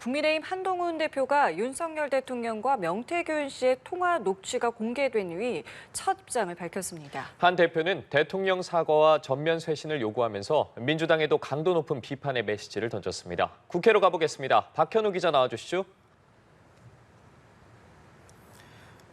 국민의힘 한동훈 대표가 윤석열 대통령과 명태균 씨의 통화 녹취가 공개된 이후 첫 입장을 밝혔습니다. 한 대표는 대통령 사과와 전면 쇄신을 요구하면서 민주당에도 강도 높은 비판의 메시지를 던졌습니다. 국회로 가보겠습니다. 박현우 기자 나와주시죠.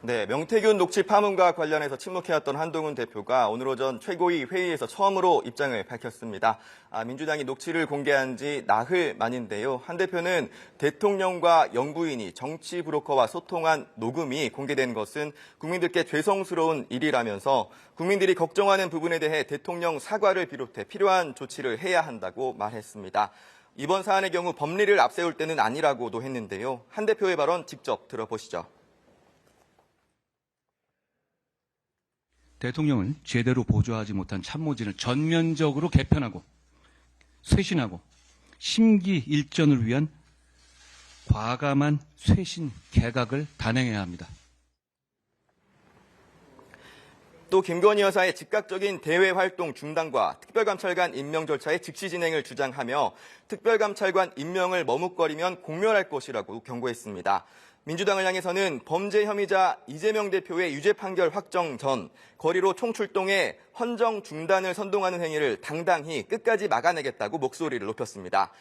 네, 명태균 녹취 파문과 관련해서 침묵해왔던 한동훈 대표가 오늘 오전 최고위 회의에서 처음으로 입장을 밝혔습니다. 민주당이 녹취를 공개한 지 나흘 만인데요. 한 대표는 대통령과 영부인이 정치 브로커와 소통한 녹음이 공개된 것은 국민들께 죄송스러운 일이라면서 국민들이 걱정하는 부분에 대해 대통령 사과를 비롯해 필요한 조치를 해야 한다고 말했습니다. 이번 사안의 경우 법리를 앞세울 때는 아니라고도 했는데요. 한 대표의 발언 직접 들어보시죠. 대통령은 제대로 보좌하지 못한 참모진을 전면적으로 개편하고 쇄신하고 심기일전을 위한 과감한 쇄신 개각을 단행해야 합니다. 또 김건희 여사의 즉각적인 대외 활동 중단과 특별감찰관 임명 절차의 즉시 진행을 주장하며 특별감찰관 임명을 머뭇거리면 공멸할 것이라고 경고했습니다. 민주당을 향해서는 범죄 혐의자 이재명 대표의 유죄 판결 확정 전 거리로 총출동해 헌정 중단을 선동하는 행위를 당당히 끝까지 막아내겠다고 목소리를 높였습니다.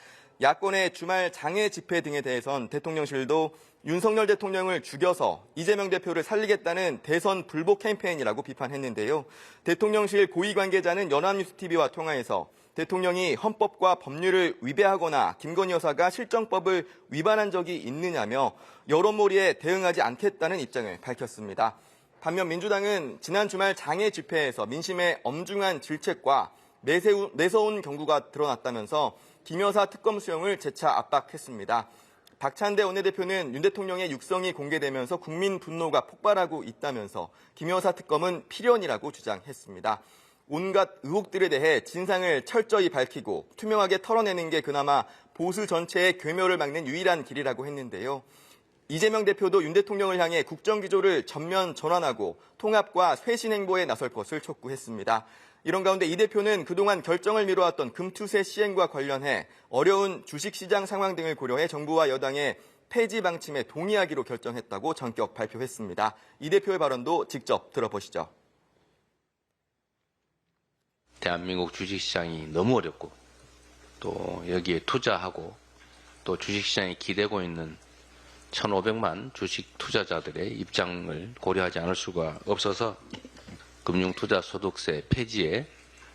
야권의 주말 장애 집회 등에 대해선 대통령실도 윤석열 대통령을 죽여서 이재명 대표를 살리겠다는 대선 불복 캠페인이라고 비판했는데요. 대통령실 고위 관계자는 연합뉴스TV와 통화에서 대통령이 헌법과 법률을 위배하거나 김건희 여사가 실정법을 위반한 적이 있느냐며 여론몰이에 대응하지 않겠다는 입장을 밝혔습니다. 반면 민주당은 지난 주말 장애 집회에서 민심의 엄중한 질책과 매서운 경고가 드러났다면서 김 여사 특검 수용을 재차 압박했습니다. 박찬대 원내대표는 윤 대통령의 육성이 공개되면서 국민 분노가 폭발하고 있다면서 김 여사 특검은 필연이라고 주장했습니다. 온갖 의혹들에 대해 진상을 철저히 밝히고 투명하게 털어내는 게 그나마 보수 전체의 괴멸을 막는 유일한 길이라고 했는데요. 이재명 대표도 윤 대통령을 향해 국정기조를 전면 전환하고 통합과 쇄신 행보에 나설 것을 촉구했습니다. 이런 가운데 이 대표는 그동안 결정을 미뤄왔던 금투세 시행과 관련해 어려운 주식시장 상황 등을 고려해 정부와 여당의 폐지 방침에 동의하기로 결정했다고 전격 발표했습니다. 이 대표의 발언도 직접 들어보시죠. 대한민국 주식시장이 너무 어렵고 또 여기에 투자하고 또 주식시장에 기대고 있는 1,500만 주식 투자자들의 입장을 고려하지 않을 수가 없어서 금융투자소득세 폐지에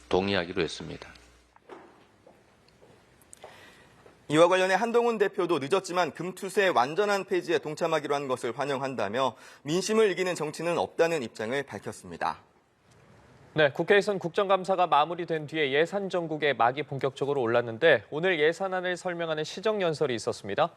동의하기로 했습니다. 이와 관련해 한동훈 대표도 늦었지만 금투세 완전한 폐지에 동참하기로 한 것을 환영한다며 민심을 이기는 정치는 없다는 입장을 밝혔습니다. 네, 국회에선 국정감사가 마무리된 뒤에 예산 전국에 막이 본격적으로 올랐는데 오늘 예산안을 설명하는 시정연설이 있었습니다.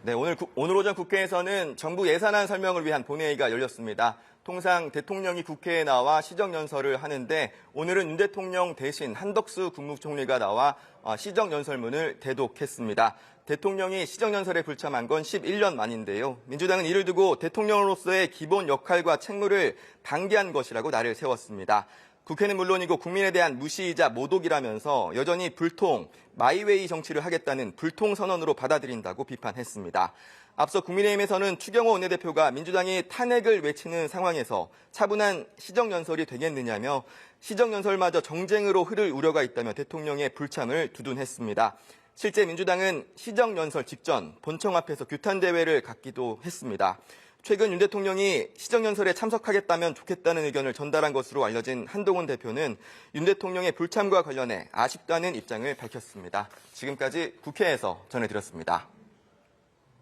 네, 오늘 오전 국회에서는 정부 예산안 설명을 위한 본회의가 열렸습니다. 통상 대통령이 국회에 나와 시정연설을 하는데 오늘은 윤 대통령 대신 한덕수 국무총리가 나와 시정연설문을 대독했습니다. 대통령이 시정연설에 불참한 건 11년 만인데요. 민주당은 이를 두고 대통령으로서의 기본 역할과 책무를 방기한 것이라고 날을 세웠습니다. 국회는 물론이고 국민에 대한 무시이자 모독이라면서 여전히 불통, 마이웨이 정치를 하겠다는 불통 선언으로 받아들인다고 비판했습니다. 앞서 국민의힘에서는 추경호 원내대표가 민주당이 탄핵을 외치는 상황에서 차분한 시정연설이 되겠느냐며 시정연설마저 정쟁으로 흐를 우려가 있다며 대통령의 불참을 두둔했습니다. 실제 민주당은 시정연설 직전 본청 앞에서 규탄대회를 갖기도 했습니다. 최근 윤 대통령이 시정연설에 참석하겠다면 좋겠다는 의견을 전달한 것으로 알려진 한동훈 대표는 윤 대통령의 불참과 관련해 아쉽다는 입장을 밝혔습니다. 지금까지 국회에서 전해드렸습니다.